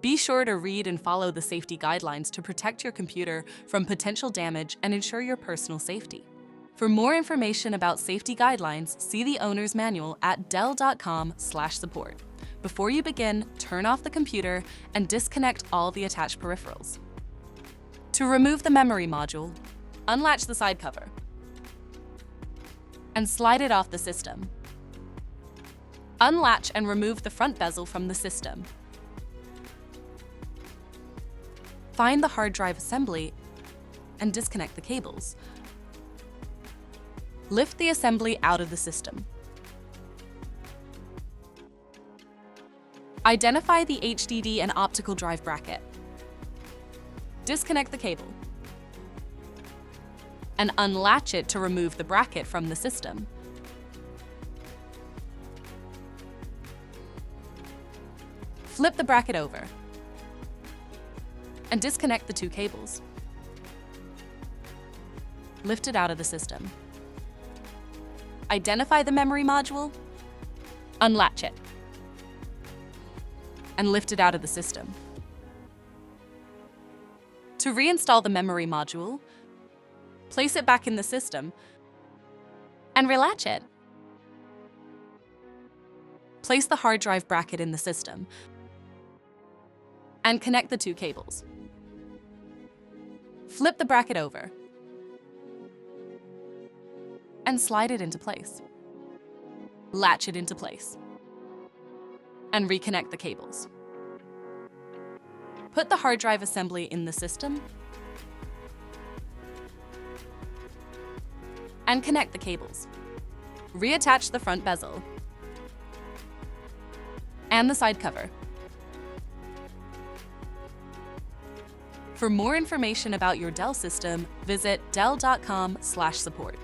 Be sure to read and follow the safety guidelines to protect your computer from potential damage and ensure your personal safety. For more information about safety guidelines, see the owner's manual at dell.com/support. Before you begin, turn off the computer and disconnect all the attached peripherals. To remove the memory module, unlatch the side cover and slide it off the system. Unlatch and remove the front bezel from the system. Find the hard drive assembly and disconnect the cables. Lift the assembly out of the system. Identify the HDD and optical drive bracket. Disconnect the cable and unlatch it to remove the bracket from the system. Flip the bracket over and disconnect the two cables. Lift it out of the system. Identify the memory module, unlatch it, and lift it out of the system. To reinstall the memory module, place it back in the system and relatch it. Place the hard drive bracket in the system and connect the two cables. Flip the bracket over and slide it into place. Latch it into place and reconnect the cables. Put the hard drive assembly in the system and connect the cables. Reattach the front bezel and the side cover. For more information about your Dell system, visit dell.com/support.